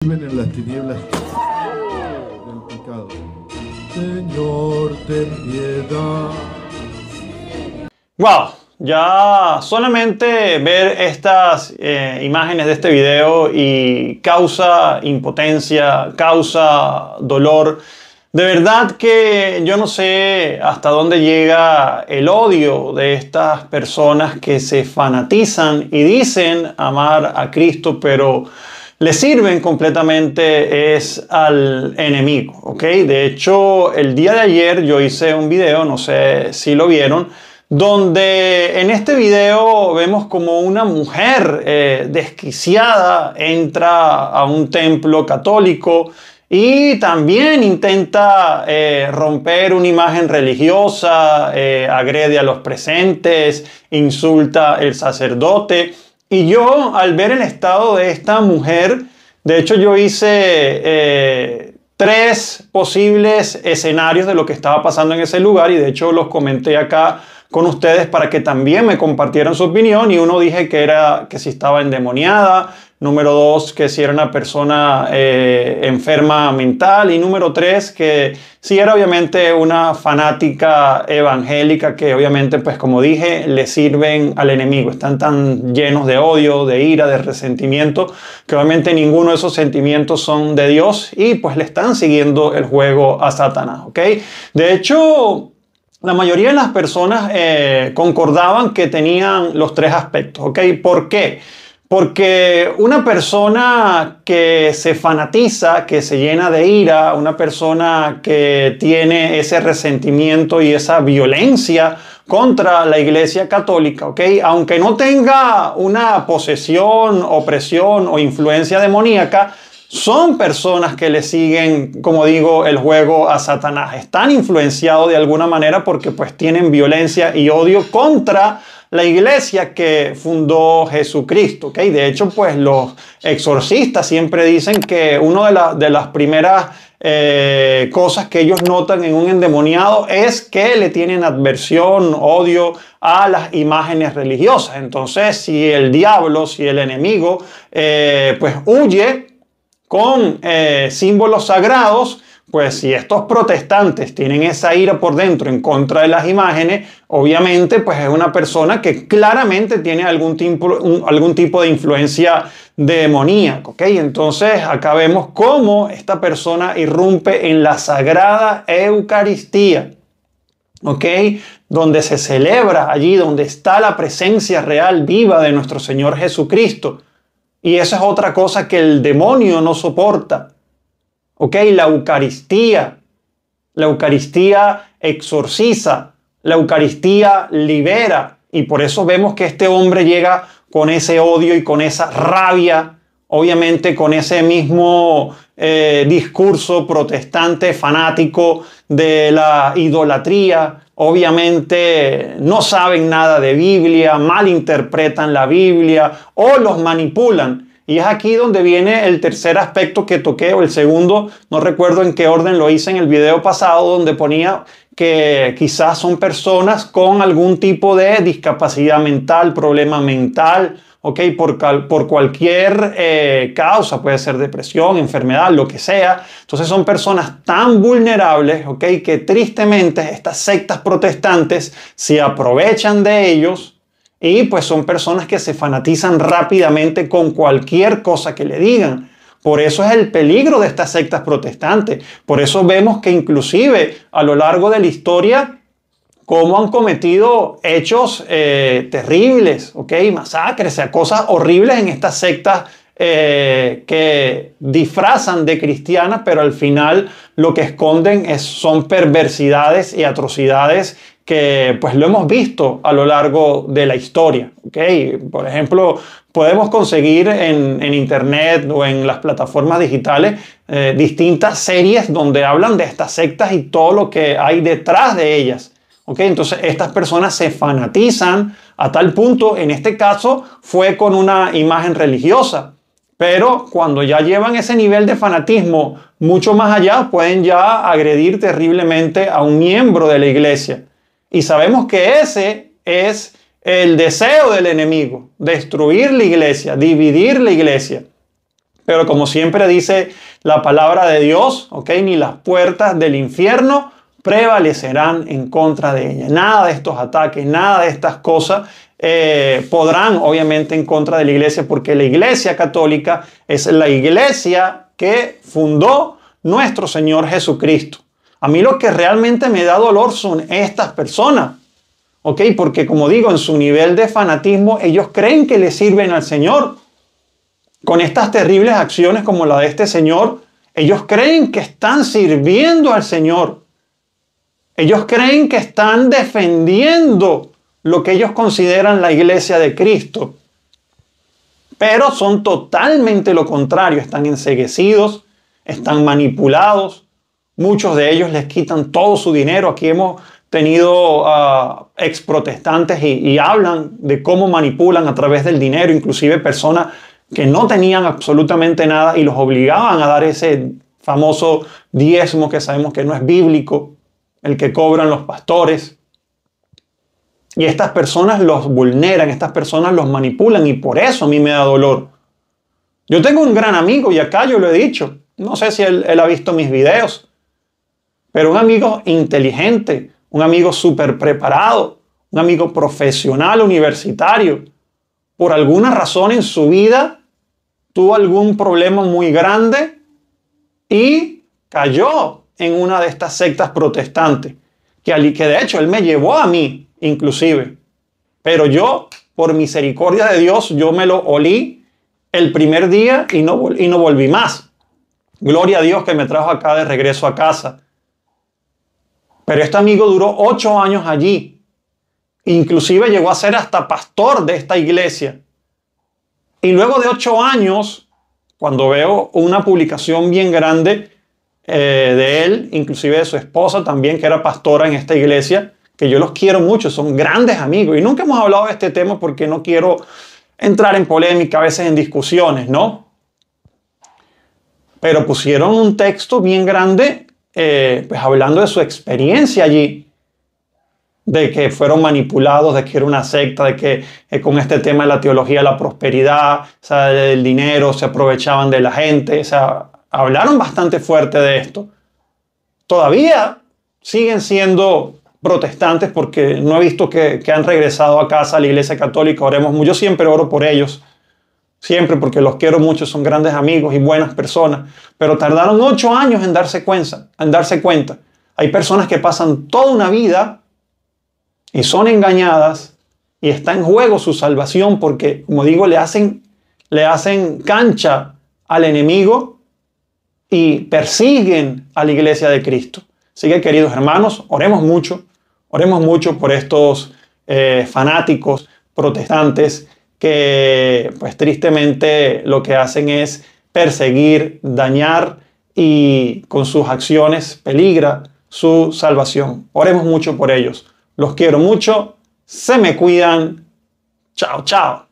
Viven en las tinieblas del pecado. Señor, ten piedad. Wow, ya solamente ver estas imágenes de este video y causa impotencia, causa dolor. De verdad que yo no sé hasta dónde llega el odio de estas personas que se fanatizan y dicen amar a Cristo, pero le sirven completamente es al enemigo, ¿ok? De hecho, el día de ayer yo hice un video, no sé si lo vieron, donde en este video vemos como una mujer desquiciada entra a un templo católico y también intenta romper una imagen religiosa, agrede a los presentes, insulta al sacerdote. Y yo, al ver el estado de esta mujer, de hecho yo hice tres posibles escenarios de lo que estaba pasando en ese lugar y de hecho los comenté acá con ustedes para que también me compartieran su opinión. Y uno dije que si estaba endemoniada, número dos, que si era una persona enferma mental, y número tres, que si era obviamente una fanática evangélica que obviamente, pues como dije, le sirven al enemigo. Están tan llenos de odio, de ira, de resentimiento, que obviamente ninguno de esos sentimientos son de Dios y pues le están siguiendo el juego a Satanás, ¿ok? De hecho, la mayoría de las personas concordaban que tenían los tres aspectos, ¿ok? ¿Por qué? Porque una persona que se fanatiza, que se llena de ira, una persona que tiene ese resentimiento y esa violencia contra la Iglesia Católica, ¿ok? Aunque no tenga una posesión, opresión o influencia demoníaca, son personas que le siguen, como digo, el juego a Satanás. Están influenciados de alguna manera porque pues tienen violencia y odio contra la iglesia que fundó Jesucristo, ¿ok? De hecho, pues los exorcistas siempre dicen que una de las primeras cosas que ellos notan en un endemoniado es que le tienen aversión, odio a las imágenes religiosas. Entonces, si el diablo, si el enemigo, pues huye con símbolos sagrados, pues si estos protestantes tienen esa ira por dentro en contra de las imágenes, obviamente pues es una persona que claramente tiene algún tipo de influencia demoníaca, ¿ok? Entonces acá vemos cómo esta persona irrumpe en la Sagrada Eucaristía, ¿ok? Donde se celebra allí, donde está la presencia real, viva de nuestro Señor Jesucristo. Y esa es otra cosa que el demonio no soporta. ¿Ok? La Eucaristía exorciza, la Eucaristía libera. Y por eso vemos que este hombre llega con ese odio y con esa rabia, obviamente con ese mismo discurso protestante fanático de la idolatría. Obviamente no saben nada de Biblia, malinterpretan la Biblia o los manipulan. Y es aquí donde viene el tercer aspecto que toqué, o el segundo, no recuerdo en qué orden lo hice en el video pasado, donde ponía que quizás son personas con algún tipo de discapacidad mental, problema mental, ¿ok? Por cualquier causa, puede ser depresión, enfermedad, lo que sea. Entonces son personas tan vulnerables, ¿ok? Que tristemente estas sectas protestantes se aprovechan de ellos. Y pues son personas que se fanatizan rápidamente con cualquier cosa que le digan. Por eso es el peligro de estas sectas protestantes. Por eso vemos que inclusive a lo largo de la historia, cómo han cometido hechos terribles, ¿ok? Masacres, o sea, cosas horribles en estas sectas que disfrazan de cristianas, pero al final lo que esconden son perversidades y atrocidades que pues lo hemos visto a lo largo de la historia, ¿ok? Por ejemplo, podemos conseguir en internet o en las plataformas digitales distintas series donde hablan de estas sectas y todo lo que hay detrás de ellas, ¿ok? Entonces estas personas se fanatizan a tal punto, en este caso fue con una imagen religiosa, pero cuando ya llevan ese nivel de fanatismo mucho más allá, pueden ya agredir terriblemente a un miembro de la iglesia. Y sabemos que ese es el deseo del enemigo, destruir la iglesia, dividir la iglesia. Pero como siempre dice la palabra de Dios, ¿ok? Ni las puertas del infierno prevalecerán en contra de ella. Nada de estos ataques, nada de estas cosas podrán obviamente en contra de la iglesia, porque la iglesia católica es la iglesia que fundó nuestro Señor Jesucristo. A mí lo que realmente me da dolor son estas personas, ¿ok? Porque como digo, en su nivel de fanatismo, ellos creen que le sirven al Señor. Con estas terribles acciones como la de este señor, ellos creen que están sirviendo al Señor. Ellos creen que están defendiendo lo que ellos consideran la iglesia de Cristo. Pero son totalmente lo contrario. Están enceguecidos, están manipulados. Muchos de ellos les quitan todo su dinero. Aquí hemos tenido ex protestantes y hablan de cómo manipulan a través del dinero, inclusive personas que no tenían absolutamente nada y los obligaban a dar ese famoso diezmo que sabemos que no es bíblico, el que cobran los pastores. Y estas personas los vulneran, estas personas los manipulan y por eso a mí me da dolor. Yo tengo un gran amigo y acá yo lo he dicho, no sé si él ha visto mis videos, pero un amigo inteligente, un amigo súper preparado, un amigo profesional universitario. Por alguna razón en su vida tuvo algún problema muy grande y cayó en una de estas sectas protestantes, que de hecho él me llevó a mí, inclusive. Pero yo, por misericordia de Dios, yo me lo olí el primer día y no volví más. Gloria a Dios que me trajo acá de regreso a casa. Pero este amigo duró 8 años allí. Inclusive llegó a ser hasta pastor de esta iglesia. Y luego de 8 años, cuando veo una publicación bien grande de él, inclusive de su esposa también, que era pastora en esta iglesia, que yo los quiero mucho, son grandes amigos. Y nunca hemos hablado de este tema porque no quiero entrar en polémica, a veces en discusiones, ¿no? Pero pusieron un texto bien grande, pues hablando de su experiencia allí, de que fueron manipulados, de que era una secta, de que con este tema de la teología de la prosperidad, o sea, del dinero, se aprovechaban de la gente, o sea, hablaron bastante fuerte de esto. Todavía siguen siendo protestantes porque no he visto que han regresado a casa a la iglesia católica. Oremos mucho, yo siempre oro por ellos, siempre, porque los quiero mucho, son grandes amigos y buenas personas, pero tardaron 8 años en darse cuenta. Hay personas que pasan toda una vida y son engañadas y está en juego su salvación porque, como digo, le hacen cancha al enemigo y persiguen a la iglesia de Cristo. Así que, queridos hermanos, oremos mucho por estos fanáticos protestantes que, pues tristemente, lo que hacen es perseguir, dañar y con sus acciones peligra su salvación. Oremos mucho por ellos. Los quiero mucho. Se me cuidan. Chao, chao.